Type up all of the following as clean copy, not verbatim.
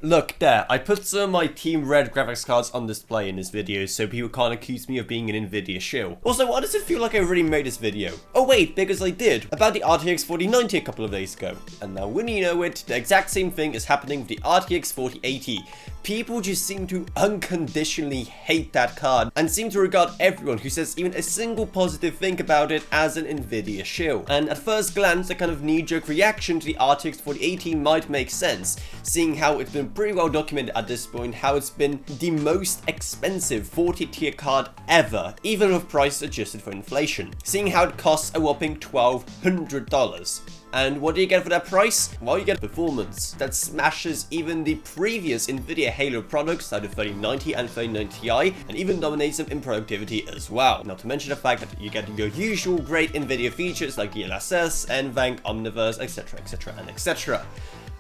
Look there, I put some of my Team Red graphics cards on display in this video so people can't accuse me of being an Nvidia shill. Also, why does it feel like I already made this video? Oh wait, because I did, about the RTX 4090 a couple of days ago. And now when you know it, the exact same thing is happening with the RTX 4080. People just seem to unconditionally hate that card and seem to regard everyone who says even a single positive thing about it as an Nvidia shill. And at first glance, a kind of knee-jerk reaction to the RTX 4080 might make sense, seeing how it's been pretty well documented at this point how it's been the most expensive 40 tier card ever, even with prices adjusted for inflation, seeing how it costs a whopping $1,200. And what do you get for that price? Well, you get performance that smashes even the previous Nvidia Halo products like the 3090 and 3090 Ti, and even dominates them in productivity as well. Not to mention the fact that you get your usual great Nvidia features like DLSS, NVENC, Omniverse, etc, etc, and etc.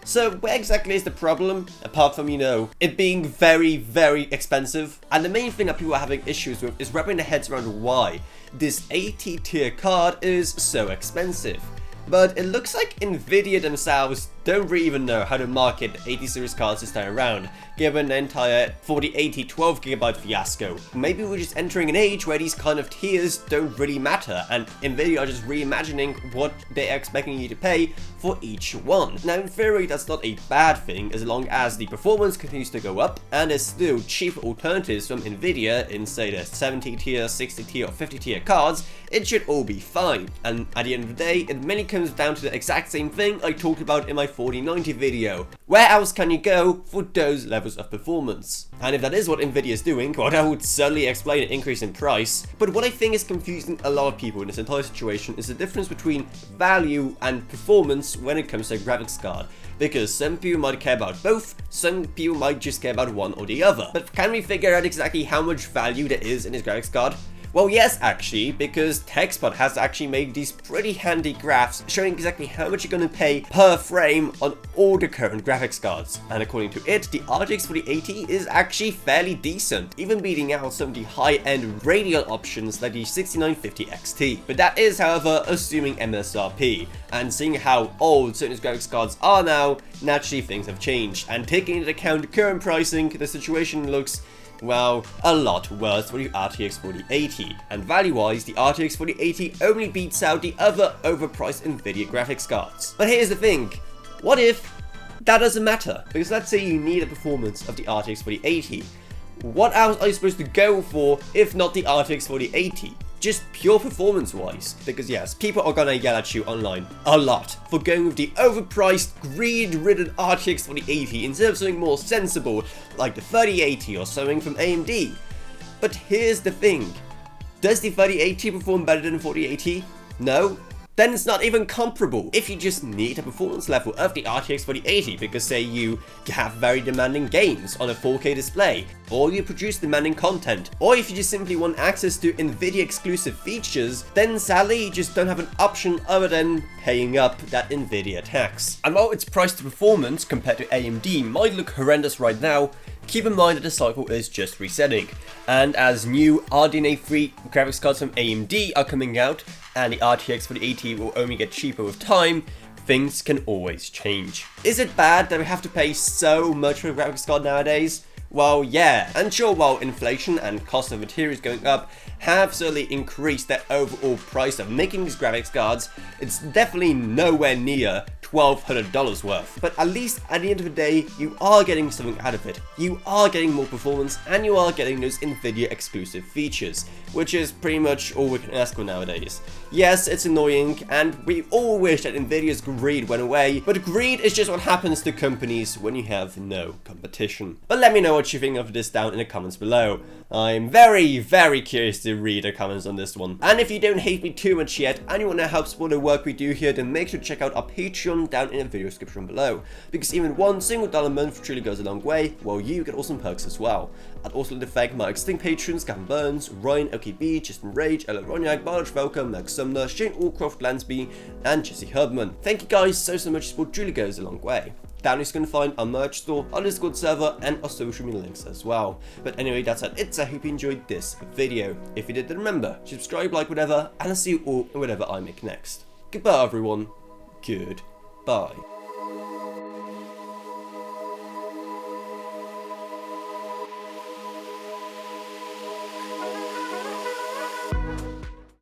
So where exactly is the problem, apart from, it being very, very expensive? And the main thing that people are having issues with is wrapping their heads around why this 80 tier card is so expensive. But it looks like Nvidia themselves don't really even know how to market 80 series cards this time around, given the entire 4080 12GB fiasco. Maybe we're just entering an age where these kind of tiers don't really matter, and Nvidia are just reimagining what they're expecting you to pay for each one. Now in theory that's not a bad thing, as long as the performance continues to go up, and there's still cheaper alternatives from Nvidia in say the 70 tier, 60 tier or 50 tier cards, it should all be fine. And at the end of the day, it mainly comes down to the exact same thing I talked about in my 4090 video. Where else can you go for those levels of performance? And if that is what Nvidia is doing, well, that would certainly explain an increase in price. But what I think is confusing a lot of people in this entire situation is the difference between value and performance when it comes to a graphics card. Because some people might care about both, some people might just care about one or the other. But can we figure out exactly how much value there is in this graphics card? Well, yes, actually, because TechSpot has actually made these pretty handy graphs showing exactly how much you're going to pay per frame on all the current graphics cards. And according to it, the RTX 4080 is actually fairly decent, even beating out some of the high-end Radeon options like the 6950 XT. But that is, however, assuming MSRP. And seeing how old certain graphics cards are now, naturally things have changed. And taking into account current pricing, the situation looks, well, a lot worse for the RTX 4080, and value-wise, the RTX 4080 only beats out the other overpriced Nvidia graphics cards. But here's the thing, what if that doesn't matter? Because let's say you need a performance of the RTX 4080, what else are you supposed to go for if not the RTX 4080? Just pure performance-wise. Because yes, people are gonna yell at you online a lot for going with the overpriced, greed-ridden RTX 4080 instead of something more sensible like the 3080 or something from AMD. But here's the thing, does the 3080 perform better than the 4080? No? Then it's not even comparable. If you just need a performance level of the RTX 4080 because say you have very demanding games on a 4K display, or you produce demanding content, or if you just simply want access to Nvidia exclusive features, then sadly you just don't have an option other than paying up that Nvidia tax. And while its price to performance compared to AMD might look horrendous right now, keep in mind that the cycle is just resetting, and as new RDNA-free graphics cards from AMD are coming out, and the RTX 4080 will only get cheaper with time, things can always change. Is it bad that we have to pay so much for a graphics card nowadays? Well, yeah, and sure, while inflation and cost of materials going up have certainly increased the overall price of making these graphics cards, it's definitely nowhere near $1,200 worth. But at least at the end of the day, you are getting something out of it. You are getting more performance and you are getting those Nvidia exclusive features, which is pretty much all we can ask for nowadays. Yes, it's annoying and we all wish that Nvidia's greed went away, but greed is just what happens to companies when you have no competition. But let me know what you think of this down in the comments below. I'm very, very curious to read the comments on this one. And if you don't hate me too much yet and you want to help support the work we do here, then make sure to check out our Patreon down in the video description below, because even one single dollar a month truly goes a long way, while you get awesome perks as well. I'd also like to thank my extinct patrons Gavin Burns, Ryan LKB, Justin Rage, Ella Roniak, Barge Welcome, Max Sumner, Shane Allcroft Lansby, and Jesse Hubman. Thank you guys so much, support truly goes a long way. Down you're going to find our merch store, our Discord server, and our social media links as well. But anyway, that's it. I hope you enjoyed this video. If you did, then remember, subscribe, like, whatever, and I'll see you all in whatever I make next. Goodbye, everyone. Goodbye.